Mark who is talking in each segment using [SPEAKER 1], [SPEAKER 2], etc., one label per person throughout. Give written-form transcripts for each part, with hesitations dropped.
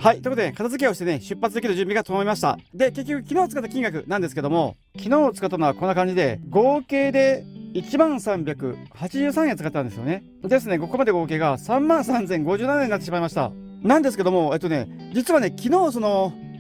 [SPEAKER 1] はい、ということで片付けをしてね、出発できる準備が整いました。で、結局昨日使った金額なんですけども、昨日使ったのはこんな感じで、合計で1383円使ったんですよね。ですね、ここまで合計が33,057円になってしまいました。なんですけども、実はね、昨日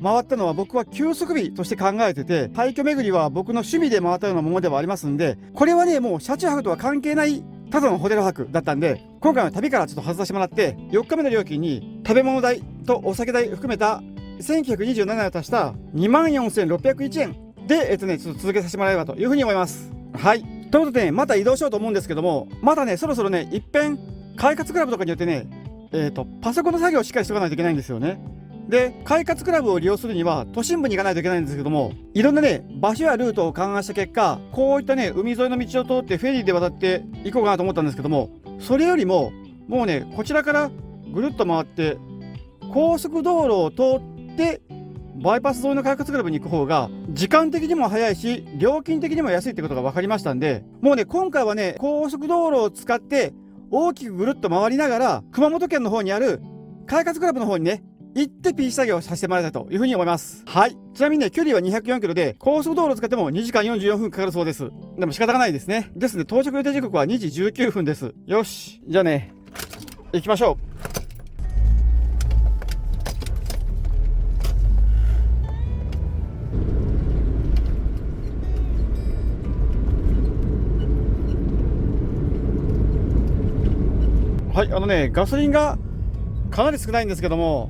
[SPEAKER 1] 回ったのは僕は休息日として考えてて、廃墟巡りは僕の趣味で回ったようなものではありますんで、これはね、もう車中泊とは関係ないただのホテル泊だったんで、今回は旅からちょっと外させてもらって、4日目の料金に食べ物代とお酒代含めた1927円を足した24,601円で、ちょっと続けさせてもらえればというふうに思います。はい。ということで、ね、また移動しようと思うんですけども、まだね、そろそろね、いっぺん、快活クラブとかによってね、パソコンの作業をしっかりしておかないといけないんですよね。で、快活クラブを利用するには都心部に行かないといけないんですけども、いろんなね、場所やルートを勘案した結果、こういったね、海沿いの道を通ってフェリーで渡って行こうかなと思ったんですけども、それよりも、もうね、こちらからぐるっと回って、高速道路を通って、バイパス沿いの快活クラブに行く方が、時間的にも早いし、料金的にも安いってことが分かりましたんで、もうね、今回はね、高速道路を使って、大きくぐるっと回りながら、熊本県の方にある快活クラブの方にね、行って PC 作業をさせてもらいたいというふうに思います。はい。ちなみにね、距離は204キロで、高速道路を使っても2時間44分かかるそうです。でも仕方がないですね。ですね、到着予定時刻は2時19分です。よし。じゃあね、行きましょう。はい、ガソリンがかなり少ないんですけども、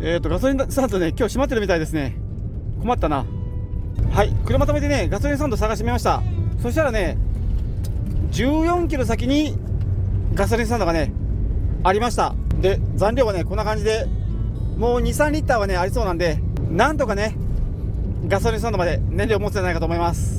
[SPEAKER 1] ガソリンスタンドね、今日閉まってるみたいですね。困ったな。はい、車止めてね、ガソリンスタンド探してみました。そしたらね、14キロ先にガソリンスタンドがね、ありました。で、残量はね、こんな感じで、もう2、3リッターはね、ありそうなんで、なんとかね、ガソリンスタンドまで燃料を持つんじゃないかと思います。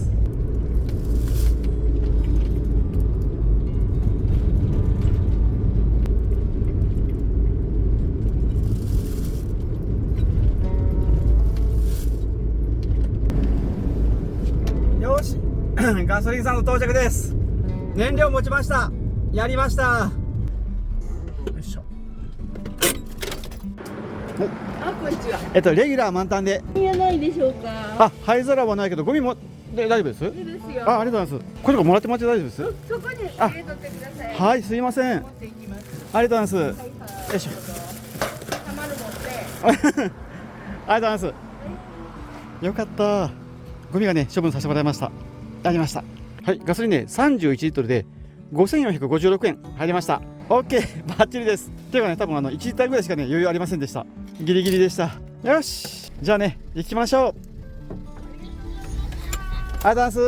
[SPEAKER 1] よしガソリンスタンド到着です。燃料持ちました。やりました。よいしょ。
[SPEAKER 2] あ、こんにちは。
[SPEAKER 1] レギュラー満タンで。
[SPEAKER 2] いやないでしょうか。
[SPEAKER 1] あ、灰皿はないけどゴミもで大丈夫です。
[SPEAKER 2] いいですよ。
[SPEAKER 1] ありがとうございます。これとかもらってもらって大丈夫です。
[SPEAKER 2] そこに入れとってください。
[SPEAKER 1] はい、すいません。
[SPEAKER 2] 持っていきます。
[SPEAKER 1] ありがとうございます。
[SPEAKER 2] はいはい。
[SPEAKER 1] よいしょ。
[SPEAKER 2] たまる持って。
[SPEAKER 1] ありがとうございます。よかった。ゴミがね、処分させてもらいました。やりました。はい、ガソリンね、31リットルで5456円入りました。オッケー、バッチリです。っていうかね、多分1リッターぐらいしかね、余裕ありませんでした。ギリギリでした。よし、じゃあね、行きましょう。ありがとうございます。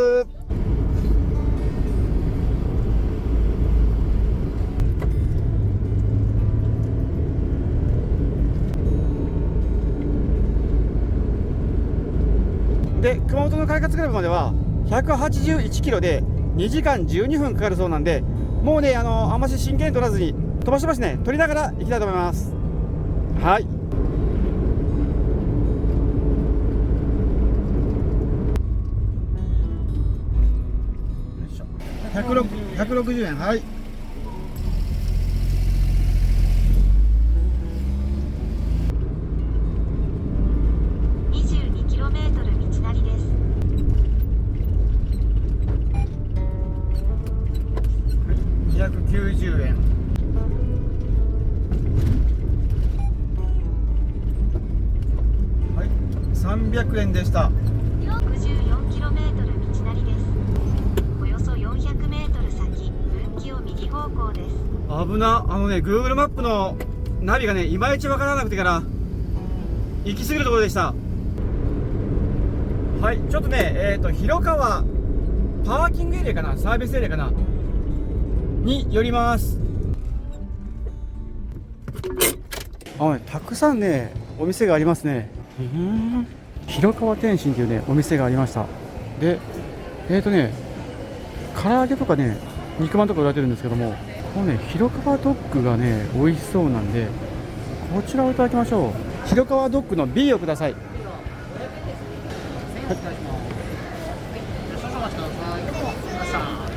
[SPEAKER 1] で、熊本の快活クラブまでは181キロで2時間12分かかるそうなんで、もうね、あんまし真剣に取らずに飛ばし飛ばしね、取りながら行きたいと思います。はい。160円。はい。290円。はい、300円でした。
[SPEAKER 3] 64km 道なりです。およそ400メートル先、分岐を右方向です。
[SPEAKER 1] 危な。Google マップのナビがね、いまいちわからなくてから行き過ぎるところでした。はい、ちょっとね、広川パーキングエリアかな、サービスエリアかなに寄ります。たくさんね、お店がありますね。広川天心というね、お店がありました。で、唐揚げとかね、肉まんとか売られてるんですけども、このね、広川ドッグがね、美味しそうなんで、こちらをいただきましょう。広川ドッグの B をください。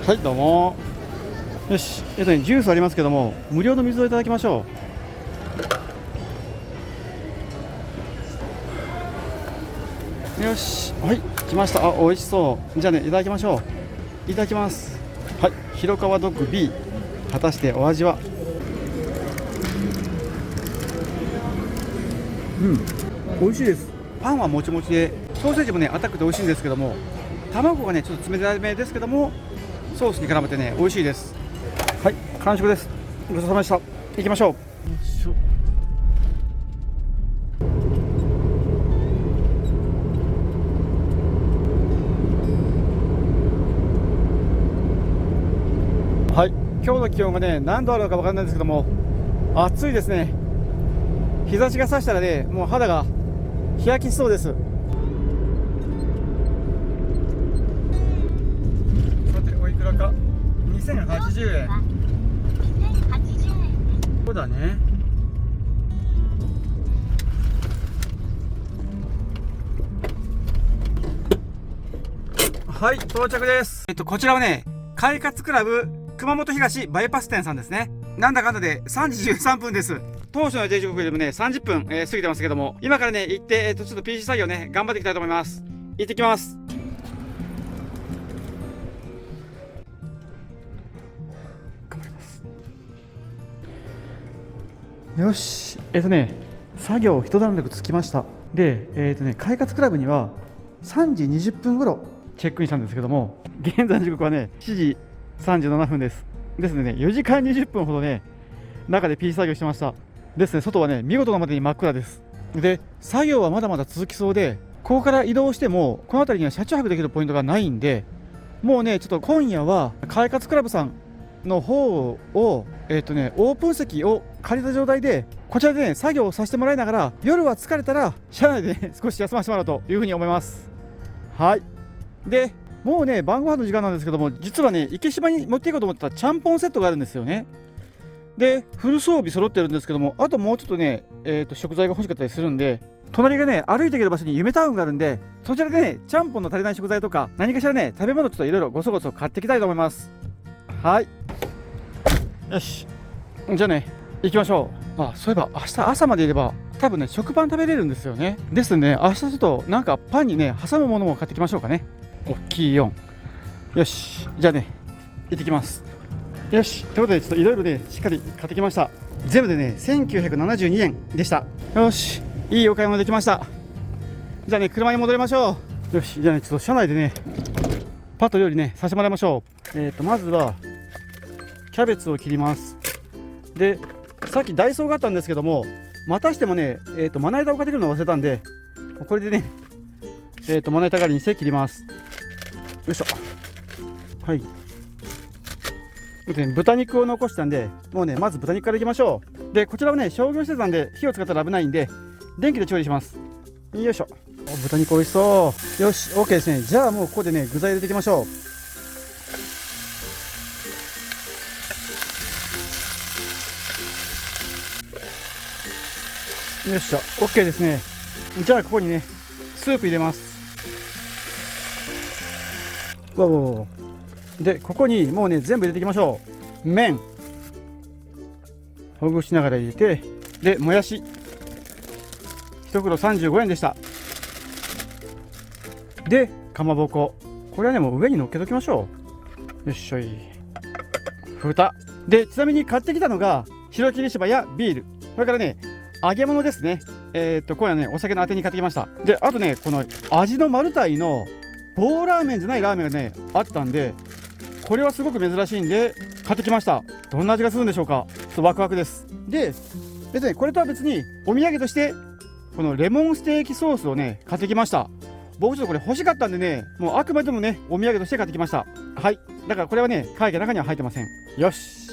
[SPEAKER 1] はい、どうも。よし、ジュースありますけども、無料の水をいただきましょう。よし、はい、来ました。あ、美味しそう。じゃあね、いただきましょう。いただきます。はい、広川ドッグ B、 果たしてお味は。美味しいです。パンはもちもちで、ソーセージもね硬くて美味しいんですけども、卵がねちょっと冷ためですけども、ソースに絡めてね美味しいです。はい、完食です。ごちそうさまでした。行きましょう。よいしょ。はい、今日の気温がね何度あるのか分かんないんですけども、暑いですね。日差しが差したらね、もう肌が日焼けしそうです。さて、おいくらか。2080円。そうだね。はい、到着です。こちらはね、快活クラブ熊本東バイパス店さんですね。なんだかんだで3時13分です。当初の予定時刻よりもね30分、過ぎてますけども、今からね行って、ちょっと PC 作業ね頑張っていきたいと思います。行ってきます。頑張ります。よし、作業一段落つきました。で、快活クラブには3時20分頃チェックインしたんですけども、現在の時刻はね7時37分です。ですのでね、4時間20分ほどね中で PC 作業してました。ですね、外はね見事なまでに真っ暗です。で、作業はまだまだ続きそうで、ここから移動してもこの辺りには車中泊できるポイントがないんで、もうねちょっと今夜は快活クラブさんの方をオープン席を借りた状態でこちらでね作業をさせてもらいながら、夜は疲れたら車内でね少し休ませてもらおうというふうに思います。はい。で、もうね晩ご飯の時間なんですけども、実はね池島に持っていこうと思ったちゃんぽんセットがあるんですよね。で、フル装備揃ってるんですけども、あともうちょっとね、食材が欲しかったりするんで、隣がね歩いていける場所に夢タウンがあるんで、そちらでねちゃんぽんの足りない食材とか何かしらね食べ物ちょっといろいろごそごそ買ってきたいと思います。はい、よし、じゃあね行きましょう。あ、そういえば明日朝までいれば多分ね食パン食べれるんですよね。ですね、明日ちょっとなんかパンにね挟むものも買ってきましょうかね。大きい4。よし、じゃあね行ってきます。よし、ということでちょっといろいろねしっかり買ってきました。全部でね1972円でした。よし、いいお買い物できました。じゃあね車に戻りましょう。よし、じゃあねちょっと車内でねパッと料理ねさせてもらいましょう。まずはキャベツを切ります。で、さっきダイソーがあったんですけども、またしてもねまな板を買ってくるのを忘れたんで、これでねまな板代わりにして切ります。よいしょ。はい。豚肉を残したんで、もうねまず豚肉からいきましょう。で、こちらはね商業施設なんで火を使ったら危ないんで電気で調理します。よいしょ。お、豚肉美味しそう。よし、 OK ですね。じゃあもうここでね具材入れていきましょう。よっしゃ、 OK ですね。じゃあここにねスープ入れます。わわわ。で、ここにもうね全部入れていきましょう。麺ほぐしながら入れて、でもやし1袋35円でした。で、かまぼこ、これはねもう上に乗っけときましょう。よっしょい。蓋で、ちなみに買ってきたのが白霧島やビール、それからね揚げ物ですね。今夜ねお酒のあてに買ってきました。で、あとねこの味のマルタイの棒ラーメンじゃないラーメンがねあったんで、これはすごく珍しいんで買ってきました。どんな味がするんでしょうか。ちょっとワクワクです。で、別にこれとは別にお土産としてこのレモンステーキソースをね買ってきました。僕ちょっとこれ欲しかったんでね、もうあくまでもねお土産として買ってきました。はい、だからこれはね会計の中には入ってません。よし、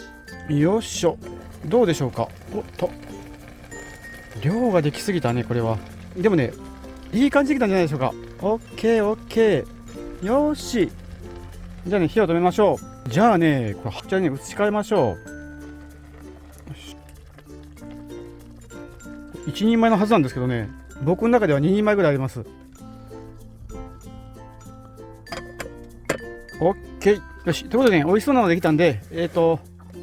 [SPEAKER 1] よっしょ。どうでしょうか。おっと、量ができすぎたねこれは。でもねいい感じできたんじゃないでしょうか。オッケーオッケー。よし、じゃあね火を止めましょう。じゃあねこれこちらに移し替えましょう。1人前のはずなんですけどね、僕の中では2人前ぐらいあります。オッケー。よし、ということでね美味しそうなのができたんで、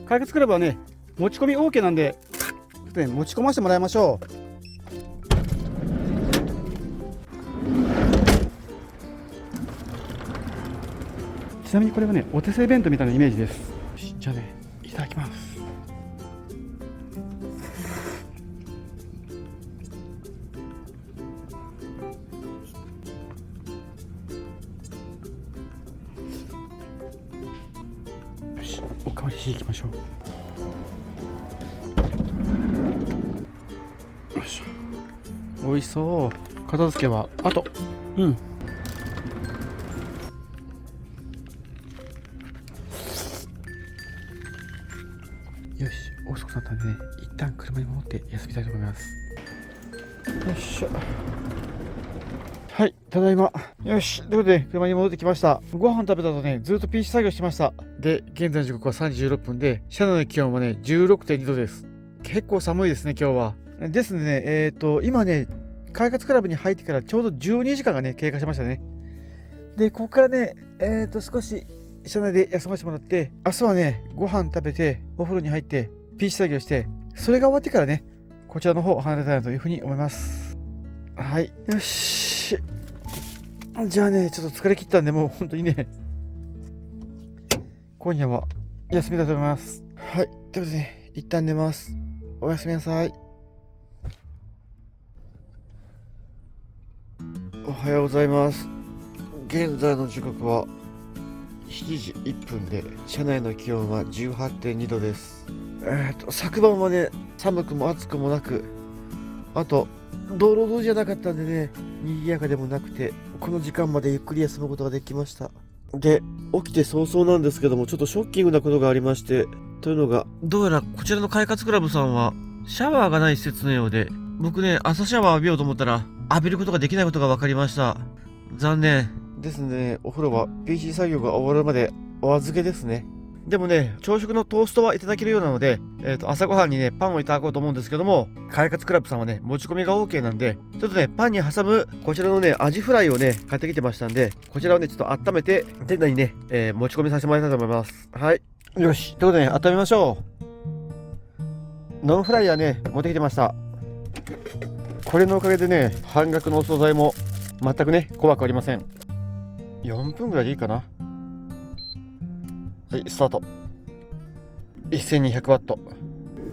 [SPEAKER 1] 快活クラブはね持ち込み OK なんで、ちょっとね持ち込ませてもらいましょう。ちなみにこれはね、お手製弁当みたいなイメージです。じゃあね、いただきます。よし、おかわりしていきましょう。よいしょ。美味しそう。片付けはあとよし、遅くなったんでね、一旦車に戻って休みたいと思います。よいしょ。はい、ただいま。よし、ということで車に戻ってきました。ご飯食べた後ね、ずっと PC 作業してました。で、現在の時刻は3時16分で、車内の気温はね、16.2 度です。結構寒いですね、今日は。ですのでね、今ね、快活クラブに入ってからちょうど12時間がね、経過しましたね。で、ここからね、少し車内で休ませてもらって、明日はね、ご飯食べて、お風呂に入って、PC 作業して、それが終わってからね、こちらの方を離れたいなというふうに思います。はい。よし。じゃあね、ちょっと疲れ切ったんで、もう本当にね、今夜は休みだと思います。はい。ということでね、一旦寝ます。おやすみなさい。おはようございます。現在の時刻は7時1分で、車内の気温は 18.2 度です。昨晩はね、寒くも暑くもなく、あと道路沿いじゃなかったんでね、賑やかでもなくて、この時間までゆっくり休むことができました。で、起きて早々なんですけども、ちょっとショッキングなことがありまして、というのが、どうやらこちらの快活クラブさんはシャワーがない施設のようで、僕ね、朝シャワー浴びようと思ったら浴びることができないことが分かりました。残念ですね。お風呂は PC 作業が終わるまでお預けですね。でもね、朝食のトーストはいただけるようなので、朝ごはんにね、パンをいただこうと思うんですけども、快活クラブさんはね、持ち込みが OK なんで、ちょっとね、パンに挟むこちらのね、アジフライをね、買ってきてましたんで、こちらをね、ちょっと温めて、店内にね、持ち込みさせてもらいたいと思います。はい。よし。ということでね、温めましょう。ノンフライヤーね、持ってきてました。これのおかげでね、半額のお惣菜も全くね、怖くありません。4分ぐらいでいいかな。はい、スタート。1200ワット。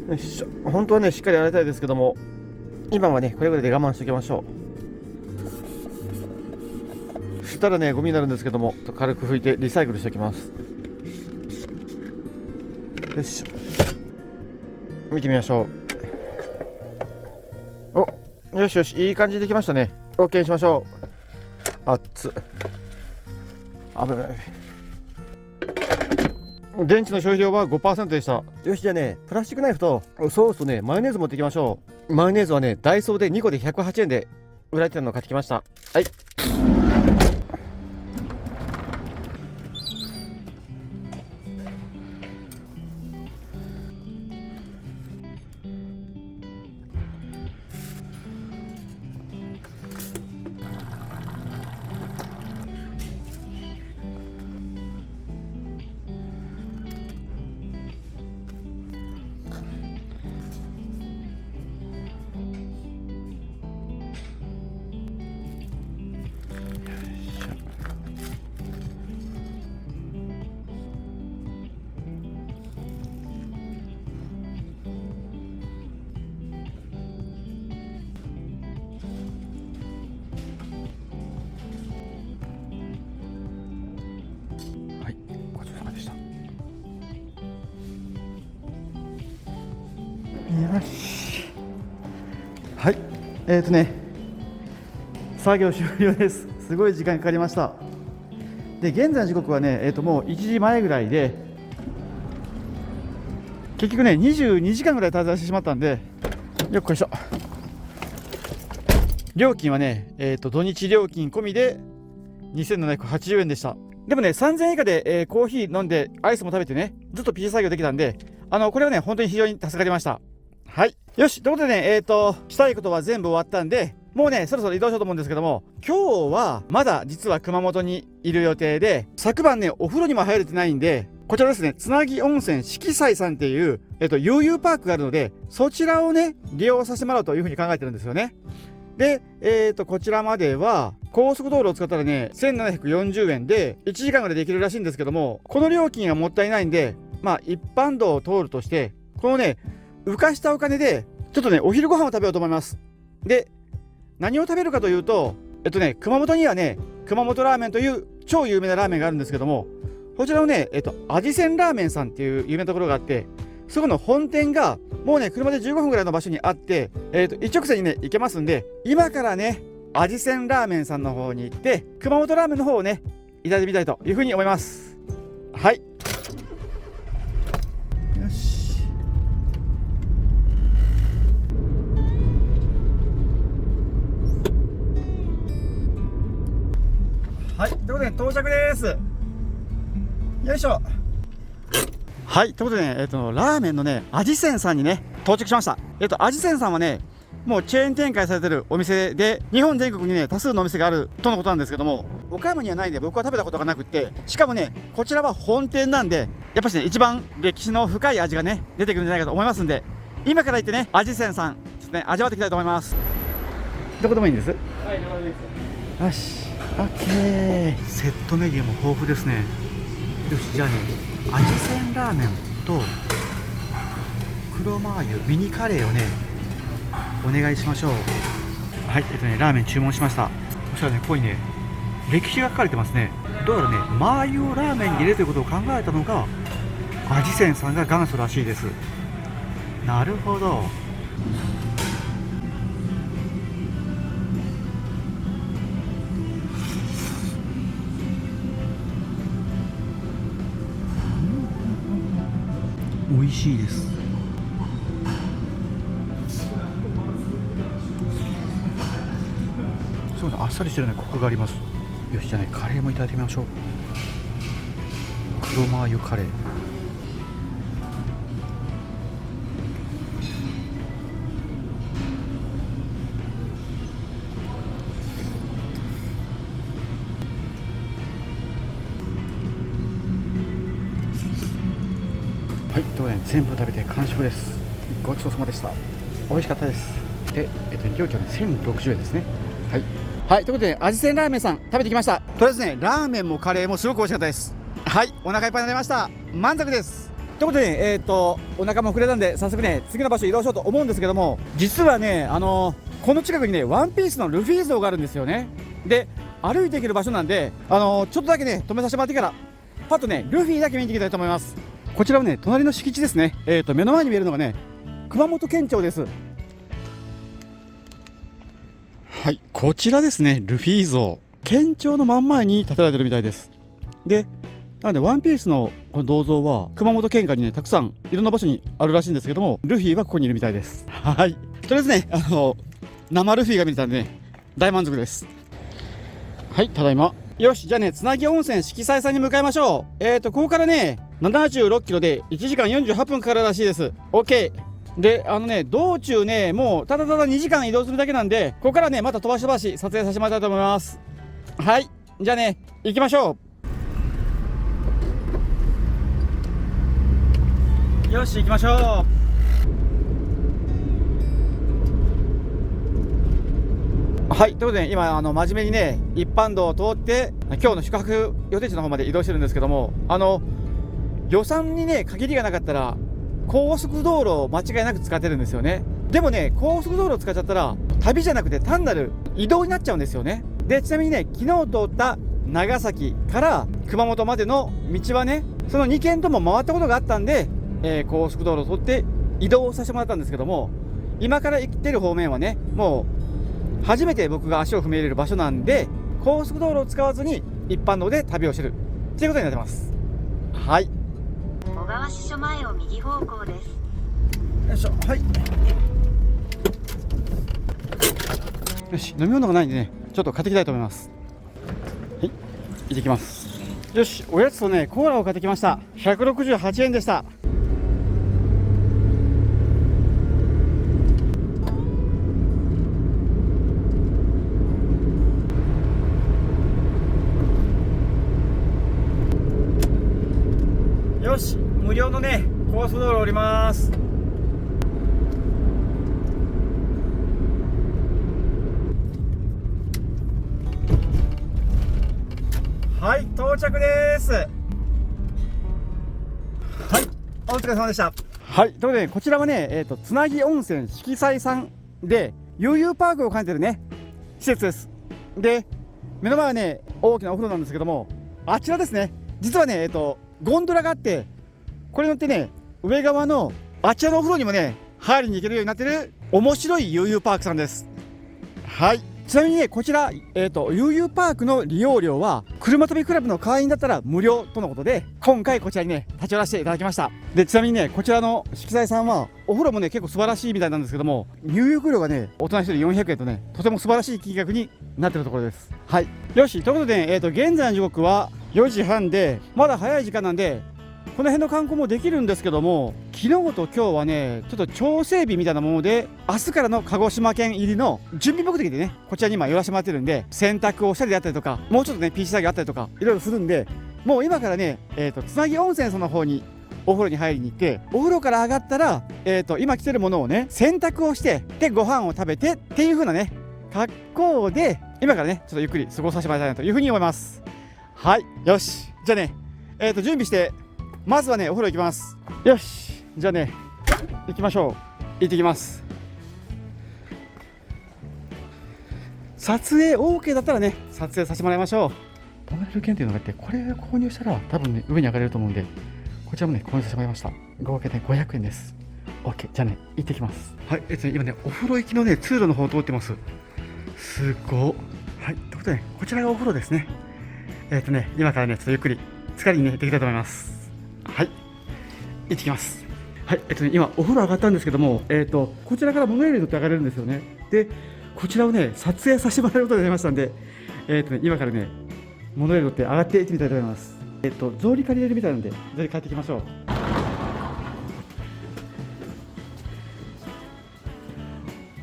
[SPEAKER 1] よいしょ。本当はね、しっかり洗いたいですけども、今はね、これぐらいで我慢しておきましょう。そしたらね、ゴミになるんですけども、軽く拭いてリサイクルしておきます。よいしょ。見てみましょう。お、よしよし、いい感じでできましたね。OK にしましょう。熱っ。危ない。電池の消費量は 5% でした。よし、じゃあね、プラスチックナイフとソースとね、マヨネーズ持っていきましょう。マヨネーズはね、ダイソーで2個で108円で売られてたのを買ってきました。はい。よし。はい。作業終了です。すごい時間かかりました。で、現在の時刻はね、もう1時前ぐらいで、結局ね、22時間ぐらい滞在してしまったんで、よっこいしょ。料金はね、土日料金込みで2780円でした。でもね、3000円以下で、コーヒー飲んで、アイスも食べてね、ずっと PC 作業できたんで、これはね、本当に非常に助かりました。はい。よし。ということでね、したいことは全部終わったんで、もうね、そろそろ移動しようと思うんですけども、今日はまだ実は熊本にいる予定で、昨晩ね、お風呂にも入れてないんで、こちらですね、つなぎ温泉色彩さんっていう、悠々パークがあるので、そちらをね、利用させてもらうというふうに考えてるんですよね。で、こちらまでは高速道路を使ったらね1740円で1時間ぐらいできるらしいんですけども、この料金がもったいないんで、まあ一般道を通るとしてこのね浮かしたお金でちょっとねお昼ご飯を食べようと思います。で、何を食べるかというと、熊本にはね熊本ラーメンという超有名なラーメンがあるんですけども、こちらのね味仙ラーメンさんっていう有名なところがあって、そこの本店がもうね車で15分ぐらいの場所にあって、一直線にね行けますんで、今からね味仙ラーメンさんの方に行って熊本ラーメンの方をねいただいてみたいというふうに思います。はい、よし。はい、ということで到着です。よいしょ。はい、ということでね、ラーメンのね味仙さんにね到着しました。味仙さんはねもうチェーン展開されてるお店で、日本全国にね多数のお店があるとのことなんですけども、岡山にはないんで僕は食べたことがなくって、しかもねこちらは本店なんで、やっぱしね一番歴史の深い味がね出てくるんじゃないかと思いますんで、今から行ってね味仙さんちょっとね味わっていきたいと思います。どこでもいいんです。はい、どこでもいいです。よし、オッケー。セットメニューも豊富ですね。よし、じゃあね味仙ラーメンと黒マー油ミニカレーをねお願いしましょう。はい、ラーメン注文しました。そしたらねここにね歴史が書かれてますね。どうやらねマー油をラーメンに入れるということを考えたのが味仙さんが元祖らしいです。なるほど。美味しいです。そうだ、あっさりしてるね、コクがあります。よし、じゃあねカレーもいただいてみましょう。黒マー油カレー。はい、ということで全部食べて完食です。ごちそうさまでした。美味しかったです。で、料金はね1060円ですね。はい、はい、ということで味仙ラーメンさん食べてきました。とりあえずねラーメンもカレーもすごく美味しかったです。はい、お腹いっぱいになりました。満足です。ということでお腹も膨れたんで早速ね次の場所移動しようと思うんですけども、実はねこの近くにねワンピースのルフィ像があるんですよね。で、歩いていける場所なんでちょっとだけね止めさせてもらってからパッとねルフィだけ見に行きたいと思います。こちらはね隣の敷地ですね。目の前に見えるのがね熊本県庁です。はい、こちらですね。ルフィ像県庁の真ん前に建てられてるみたいです。で、なのでワンピースのこの銅像は熊本県下にねたくさんいろんな場所にあるらしいんですけども、ルフィはここにいるみたいです。はい、とりあえずね生ルフィが見れたんでね大満足です。はい、ただいま。よし、じゃあねつなぎ温泉色彩さんに向かいましょう。ここからね76キロで1時間48分かかるらしいです。 OK で、道中ねもうただただ2時間移動するだけなんで、ここからねまた飛ばし飛ばし撮影させてもらいたいと思います。はい、じゃあね行きましょう。よし、行きましょう。はい、ということで今真面目にね一般道を通って今日の宿泊予定地の方まで移動してるんですけども、予算にね限りがなかったら高速道路を間違いなく使ってるんですよね。でもね高速道路を使っちゃったら旅じゃなくて単なる移動になっちゃうんですよね。で、ちなみにね昨日通った長崎から熊本までの道はねその2県とも回ったことがあったんで、高速道路を通って移動させてもらったんですけども、今から行ってる方面はねもう初めて僕が足を踏み入れる場所なんで、高速道路を使わずに一般道で旅をしてるっていうことになってます。はい、
[SPEAKER 3] 小川支所前を右方向です。
[SPEAKER 1] よいしょ。はい、よし、飲み物がないんでねちょっと買ってきたいと思います。はい、行ってきます。よし、おやつとねコーラを買ってきました。168円でした。よし、無料のね高速道路降ります。はい、到着です。はい、お疲れ様でした。はい、ということで、こちらはね、つなぎ温泉色彩さんで、悠々パークを兼ねてるね、施設です。で、目の前はね、大きなお風呂なんですけども、あちらですね、実はね、ゴンドラがあって、これ乗ってね、上側のあちらのお風呂にもね、入りに行けるようになってる、面白い悠々パークさんです。はい。ちなみにね、こちら、悠々パークの利用料は、車飛びクラブの会員だったら無料とのことで、今回こちらにね、立ち寄らせていただきました。で、ちなみにね、こちらの色彩さんは、お風呂もね、結構素晴らしいみたいなんですけども、入浴料がね、大人1人400円とね、とても素晴らしい金額になっているところです。はい。よし、ということで、ね、現在の時刻は4時半で、まだ早い時間なんで、この辺の観光もできるんですけども、昨日と今日はね、ちょっと調整日みたいなもので、明日からの鹿児島県入りの準備目的でね、こちらに今寄らせてもらってるんで、洗濯をしたりであったりとか、もうちょっとね、PC 作業あったりとか、いろいろするんで、もう今からね、つなぎ温泉その方にお風呂に入りに行って、お風呂から上がったら、今着てるものをね、洗濯をして、で、ご飯を食べてっていう風なね、格好で、今からね、ちょっとゆっくり過ごさせてもらいたいなという風に思います。はい、よし。じゃあね、準備して、まずはね、お風呂行きます。よし、じゃあね、行きましょう。行ってきます。撮影 OK だったらね、撮影させてもらいましょう。泊まれる券っていうのがあって、これを購入したら多分ね、上に上がれると思うんで、こちらもね、購入させてもらいました。合計で500円です。OK、じゃあね、行ってきます。はい、今ね、お風呂行きのね、通路の方を通ってます。すごっ。はい、ということで、こちらがお風呂ですね。今からね、ちょっとゆっくり、疲れにね、できたいと思います。はい、行ってきます。はい、今お風呂上がったんですけども、こちらからモノレールに乗って上がれるんですよね。で、こちらをね、撮影させてもらえることになりましたんで、今からね、モノレールに乗って上がっていってみたいと思います。草履借りれるみたいなんで、草履借りていきましょ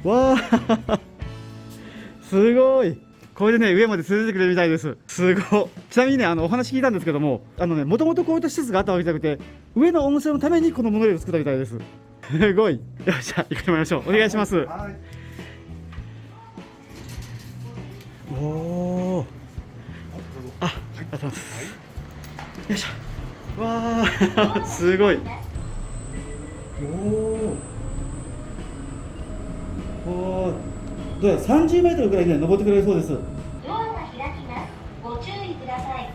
[SPEAKER 1] う。わーすごい。これでね、上まで連れてってくれるみたいです。すごい。ちなみにね、お話聞いたんですけども、もともとこういった施設があったわけじゃなくて、上の温泉のためにこのモノレールを作ったみたいです。すごい。よし、じゃあ行ってみましょう。お願いします。はい、おお。あ、ありがとうございます。よいしょ。わあ、すごい。おお。どうやら30メートルぐらいね、登ってくれるそうです。
[SPEAKER 3] ドアが開きます。ご注意ください。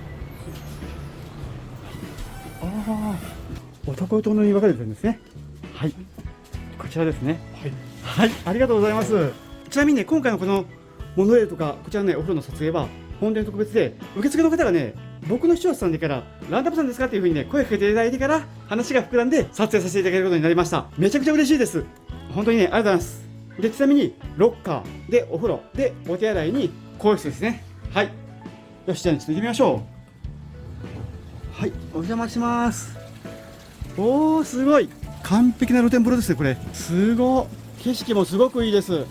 [SPEAKER 1] ああ、男と女に分かれてるんですね。はい、こちらですね。はい、はい、ありがとうございます。ちなみにね、今回のこのモノレールとかこちらのね、お風呂の撮影は本当に特別で、受付の方がね、僕の視聴者さんでからランダムさんですかっていう風にね、声かけていただいてから話が膨らんで撮影させていただけることになりました。めちゃくちゃ嬉しいです。本当にね、ありがとうございます。で、ちなみにロッカーでお風呂でお手洗いに更衣室ですね。はい、よし、じゃあちょっと行ってみましょう。はい、お邪魔します。おー、すごい完璧な露天風呂ですね。これすごい、景色もすごくいいです。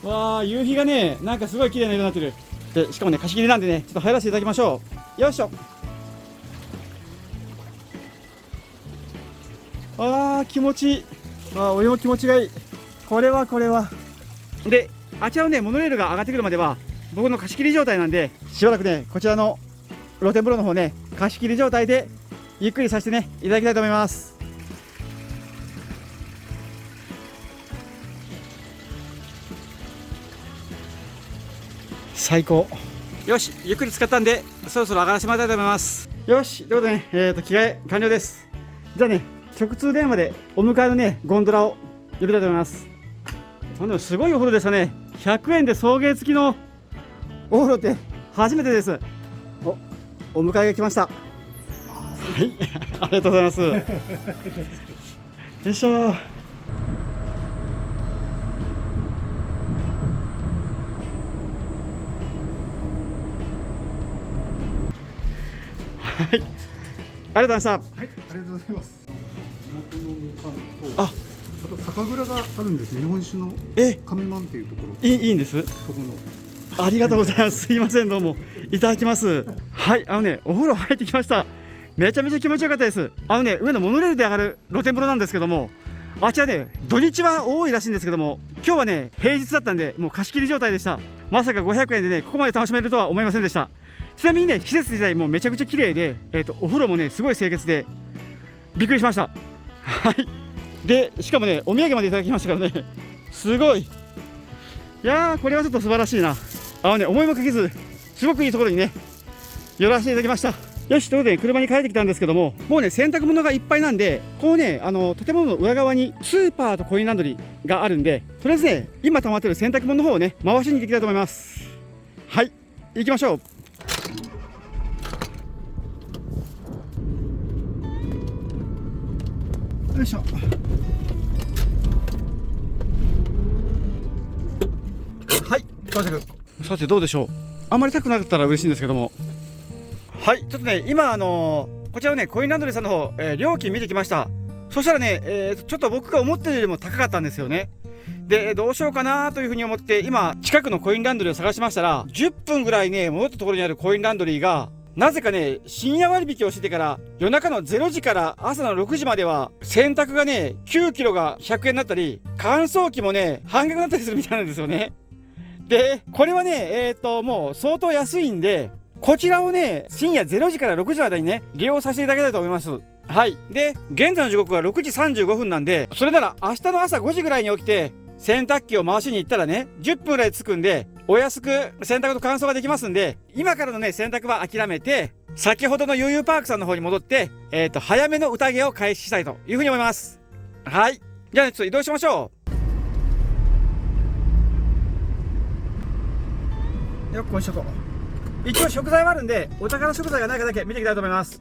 [SPEAKER 1] わー、夕日がね、なんかすごい綺麗な色になってる。で、しかもね、貸し切りなんでね、ちょっと入らせていただきましょう。よいしょ。あー、気持ちいい。あー、お湯も気持ちがいい。これはで、あちらのね、モノレールが上がってくるまでは僕の貸し切り状態なんで、しばらくね、こちらの露天風呂の方ね、貸し切り状態でゆっくりさせてね、いただきたいと思います。最高。よし、ゆっくり使ったんで、そろそろ上がらせてもらいたいと思います。よし、ということでね、着替え完了です。じゃあね、直通電話でお迎えのね、ゴンドラを呼びたいと思います。でもすごいお風呂でしたね。100円で送迎付きのお風呂って初めてです。お迎えが来ました。はい、ありがとうございます。よいしょ。はい、ありがとうございました。はい、
[SPEAKER 4] ありがとうございます。
[SPEAKER 1] あ、
[SPEAKER 4] あと酒蔵があるんですね。日本酒の上万っていうところ。
[SPEAKER 1] いいんです。
[SPEAKER 4] そこの。
[SPEAKER 1] ありがとうございます。すいません、どうもいただきます。はい、お風呂入ってきました。めちゃめちゃ気持ちよかったです。上のモノレールで上がる露天風呂なんですけども、あちらね、土日は多いらしいんですけども、今日はね、平日だったんで、もう貸し切り状態でした。まさか500円でね、ここまで楽しめるとは思いませんでした。ちなみにね、施設自体もめちゃくちゃ綺麗で、お風呂もねすごい清潔でびっくりしました。はい。でしかもね、お土産までいただきましたからね、すごい。いやー、これはちょっと素晴らしいな。思いもかけずすごくいいところにね寄らせていただきました。よし、ということで車に帰ってきたんですけども、もうね洗濯物がいっぱいなんで、こうね建物の裏側にスーパーとコインランドリーがあるんで、とりあえずね今溜まってる洗濯物の方をね回しに行っていきたいと思います。はい、行きましょう。よいしょ。はい、到着。さてどうでしょう。あんまり高くなかったら嬉しいんですけども、はい、ちょっとね今こちらのねコインランドリーさんの方、料金見てきました。そしたらね、ちょっと僕が思ってるよりも高かったんですよね。でどうしようかなというふうに思って今近くのコインランドリーを探しましたら、10分ぐらいね戻ったところにあるコインランドリーがなぜかね深夜割引をしてから、夜中の0時から朝の6時までは洗濯がね9キロが100円になったり、乾燥機もね半額になったりするみたいなんですよね。でこれはねもう相当安いんで、こちらをね深夜0時から6時の間にね利用させていただきたいと思います。はい。で現在の時刻は6時35分なんで、それなら明日の朝5時ぐらいに起きて洗濯機を回しに行ったらね10分ぐらい着くんで、お安く洗濯と乾燥ができますんで、今からのね洗濯は諦めて先ほどの悠々パークさんの方に戻って早めの宴を開始したいというふうに思います。はい。じゃあ、ね、ちょっと移動しましょう。よっこいしょと。一応食材はあるんで、お宝食材がないかだけ見ていきたいと思います。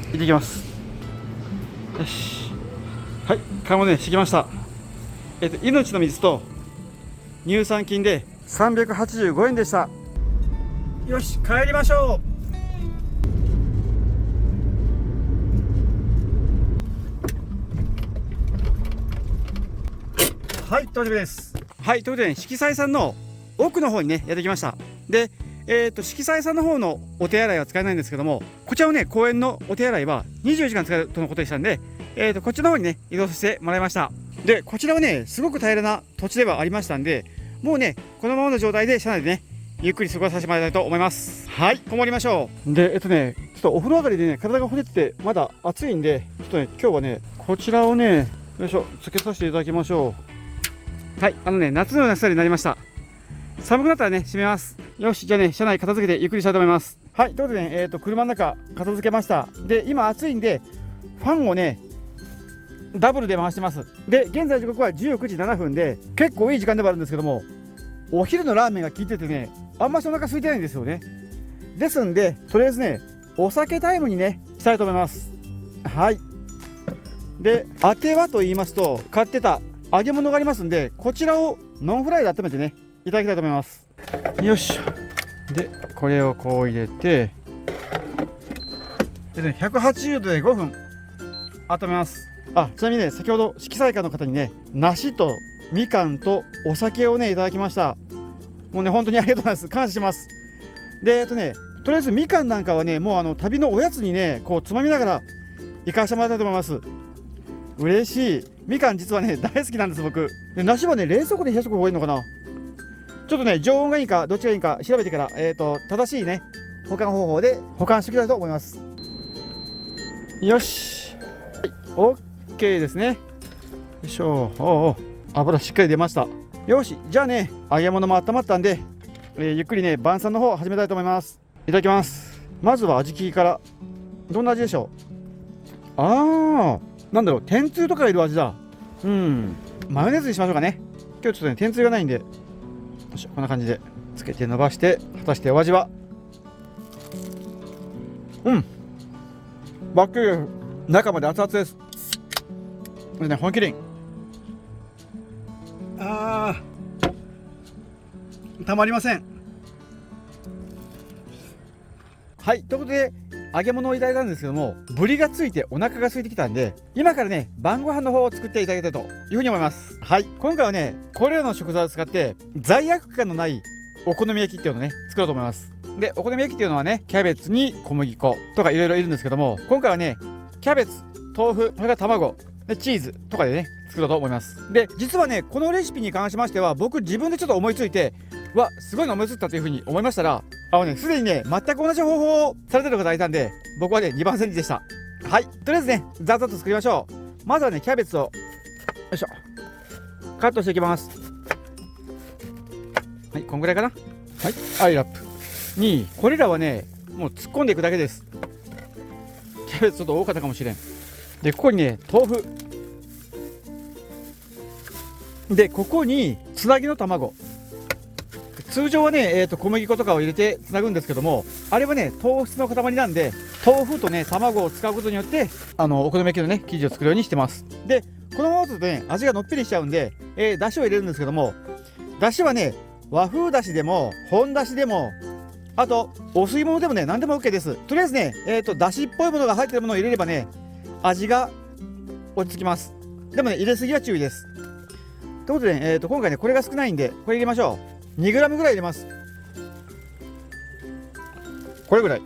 [SPEAKER 1] 行ってきます。よし。はい、買い物ねしてきました。命の水と乳酸菌で385円でした。よし、帰りましょう。はい、到着です。はい、ということで、ね、色彩さんの奥の方にねやってきました。で色彩さんの方のお手洗いは使えないんですけども、こちらのね公園のお手洗いは24時間使えるとのことでしたんで、こっちの方にね移動させてもらいました。でこちらはねすごく平らな土地ではありましたんで、もうねこのままの状態で車内でねゆっくり過ごさせてもらいたいと思います。はい、こもりましょう。でちょっとお風呂上がりでね体がほてってまだ暑いんで、ちょっとね今日はねこちらをねよいしょつけさせていただきましょう。はい、夏のような暑さになりました。寒くなったらね閉めます。よし、じゃあね車内片付けてゆっくりしたいと思います。はい、ということでね車の中片付けました。で今暑いんでファンをねダブルで回してます。で現在時刻は19時7分で結構いい時間ではあるんですけども、お昼のラーメンが効いててねあんましお腹空いてないんですよね。ですんでとりあえずねお酒タイムにねしたいと思います。はい。であてはと言いますと、買ってた揚げ物がありますんで、こちらをノンフライで温めてねいただきたいと思います。よし。でこれをこう入れてで、ね、180度で5分温めます。ちなみにね先ほど色彩館の方にね梨とみかんとお酒をねいただきました。もうね本当にありがとうございます。感謝します。でとりあえずみかんなんかはねもう旅のおやつにねこうつまみながら行かせてもらいたいと思います。嬉しい。みかん実はね大好きなんです僕。で梨はね冷蔵庫で冷やす方がいいのかな。ちょっとね常温がいいかどっちがいいか調べてから正しいね保管方法で保管していきたいと思います。よし、はい、OK ですね。よいしょ。油しっかり出ました。よし、じゃあね揚げ物も温まったんで、ゆっくりね晩餐の方始めたいと思います。いただきます。まずは味聞きから。どんな味でしょう。なんだろう、天つゆとかいる味だ。マヨネーズにしましょうかね。今日ちょっとね天つゆがないんで、よしこんな感じでつけて伸ばして、果たしてお味は。バックリ中まで熱々です。これね本麒麟。たまりません。はい、ということで揚げ物をいただいたんですけども、ブリがついてお腹が空いてきたんで、今からね晩ご飯の方を作っていただきたいというふうに思います。はい、今回はねこれらの食材を使って罪悪感のないお好み焼きっていうのをね作ろうと思います。でお好み焼きっていうのはねキャベツに小麦粉とかいろいろいるんですけども、今回はねキャベツ、豆腐、それから卵でチーズとかでね作ろうと思います。で実はねこのレシピに関しましては僕自分でちょっと思いついて、すごいの思いついたというふうに思いましたら、すでにね、全く同じ方法をされてる方がいたんで、僕はね、2番煎じでした。はい、とりあえずね、ざっと作りましょう。まずはね、キャベツを、よいしょ、カットしていきます。はい、こんぐらいかな。はい、アイラップ。に、これらはね、もう突っ込んでいくだけです。キャベツちょっと多かったかもしれん。で、ここにね、豆腐。で、ここに、つなぎの卵。通常はね、小麦粉とかを入れてつなぐんですけども、あれはね、糖質の塊なんで、豆腐とね、卵を使うことによって、お好み焼きのね、生地を作るようにしてます。で、このままだとね、味がのっぺりしちゃうんで、だしを入れるんですけども、だしはね、和風だしでも、本だしでも、あと、お吸い物でもね、何でも OK です。とりあえずね、だしっぽいものが入ってるものを入れればね、味が落ち着きます。でもね、入れすぎは注意です。ということで、ね、今回ね、これが少ないんで、これ入れましょう。2g ぐらい入れます。これぐらい。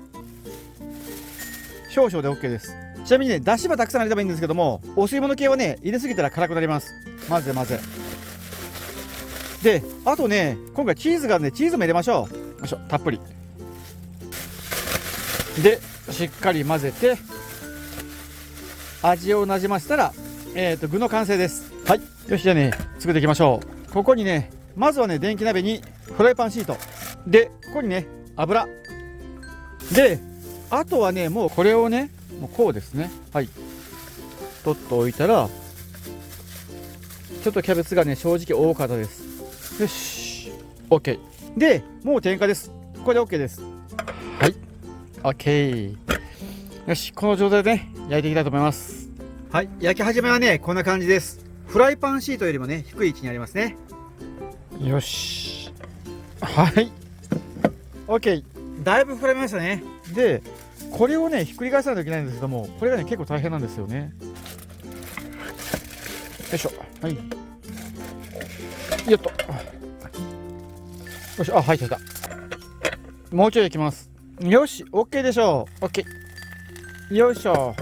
[SPEAKER 1] 少々で OK です。ちなみにね、だしはたくさん入れればいいんですけども、お吸い物系はね、入れすぎたら辛くなります。混ぜ混ぜ。で、あとね、今回チーズがあるんで、チーズも入れましょう。よいしょ、たっぷり。で、しっかり混ぜて、味をなじませたら、具の完成です。はい。よし、じゃあね、作っていきましょう。ここにね、まずはね、電気鍋にフライパンシート。で、ここにね、油。で、あとはね、もうこれをね、もうこうですね。はい。取っておいたら、ちょっとキャベツがね、正直多かったです。よし。OK。で、もう点火です。これで OK です。はい。OK。よし、この状態でね、焼いていきたいと思います。はい。焼き始めはね、こんな感じです。フライパンシートよりもね、低い位置にありますね。よし。はい。OK。だいぶ膨らみましたね。で、これをね、ひっくり返さないといけないんですけども、これがね、結構大変なんですよね。よいしょ。はい。よっと。よし、あ、入ってた。もうちょいいきます。よし、OK でしょう。OK。よいしょ。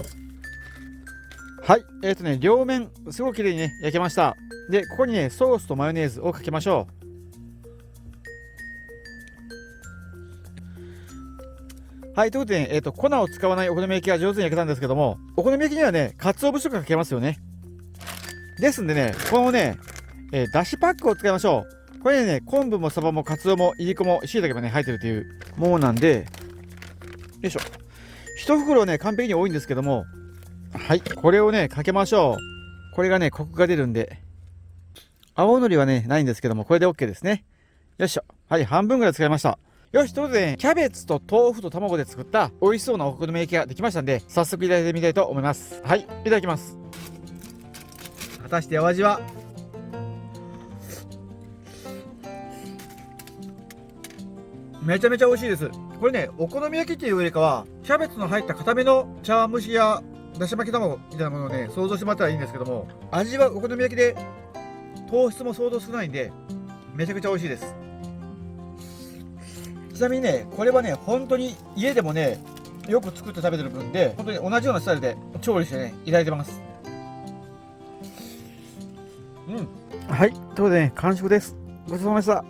[SPEAKER 1] はい。両面、すごく綺麗にね、焼けました。で、ここにね、ソースとマヨネーズをかけましょう。はい。ということで、ね、粉を使わないお好み焼きが上手に焼けたんですけども、お好み焼きにはね、鰹節とかかけますよね。ですんでね、このね、だしパックを使いましょう。これね、昆布もサバもカツオもいりこも椎茸もね、入ってるというものなんで、よいしょ。一袋ね、完璧に多いんですけども、はい、これをね、かけましょう。これがね、コクが出るんで、青のりはね、ないんですけども、これで OK ですね。よいしょ。はい、半分ぐらい使いました。よし、ということでね、キャベツと豆腐と卵で作った美味しそうなお好み焼きができましたんで、早速いただいてみたいと思います。はい、いただきます。果たしてお味は？めちゃめちゃ美味しいです。これね、お好み焼きっていうよりかは、キャベツの入った固めの茶碗蒸しやだし巻き卵みたいなものをね、想像してもらったらいいんですけども、味はお好み焼きで糖質も相当少ないんで、めちゃくちゃ美味しいです。ちなみにね、これはね、本当に家でもね、よく作って食べてる分で、本当に同じようなスタイルで調理してね、いただいてます。はい、ということでね、完食です。ごちそうさまでした。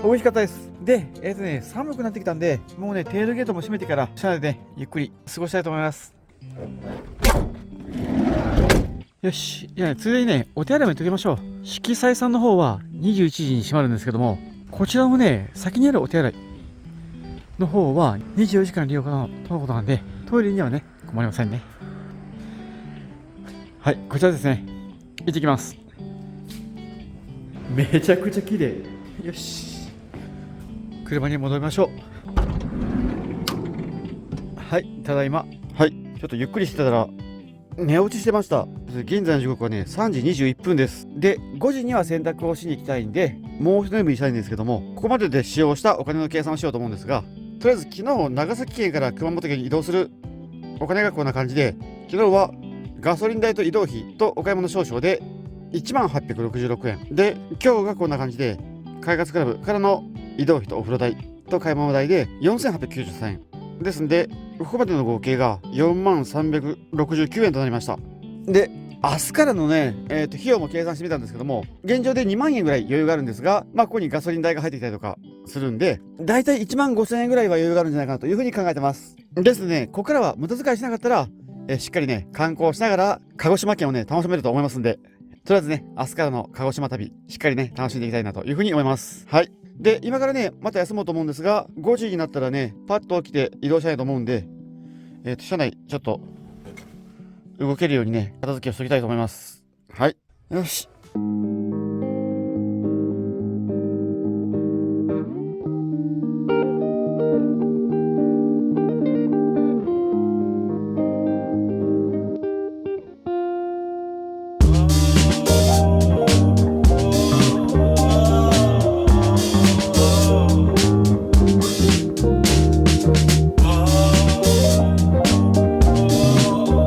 [SPEAKER 1] 美味しかったです。で、寒くなってきたんで、もうね、テールゲートも閉めてから、車内でね、ゆっくり過ごしたいと思います。よし。じゃあね、ついでにね、お手洗いも言っておきましょう。色彩さんの方は21時に閉まるんですけども、こちらもね、先にあるお手洗いの方は24時間利用可能とのことなんで、トイレにはね、困りませんね。はい、こちらですね。行ってきます。めちゃくちゃ綺麗。よし。車に戻りましょう。はい、ただいま。はい、ちょっとゆっくりしてたら寝落ちしてました。現在の時刻はね、3時21分です。で、5時には洗濯をしに行きたいんで、もう一眠りしたいんですけども、ここまでで使用したお金の計算をしようと思うんですが、とりあえず昨日長崎県から熊本県に移動するお金がこんな感じで、昨日はガソリン代と移動費とお買い物少々で1866円で、今日がこんな感じで快活クラブからの移動費とお風呂代と買い物代で4893円ですんで、ここまでの合計が4369円となりました。で、明日からのね、費用も計算してみたんですけども、現状で2万円ぐらい余裕があるんですが、まあここにガソリン代が入ってきたりとかするんで、だいたい1万5千円ぐらいは余裕があるんじゃないかなというふうに考えてます。ですのでね、ここからは無駄遣いしなかったら、しっかりね、観光しながら鹿児島県をね、楽しめると思いますんで、とりあえずね、明日からの鹿児島旅、しっかりね、楽しんでいきたいなというふうに思います。はい。で、今からね、また休もうと思うんですが、5時になったらね、パッと起きて移動したいと思うんで、車内、ちょっと、動けるようにね、片付けをしておきたいと思います。はい。よし。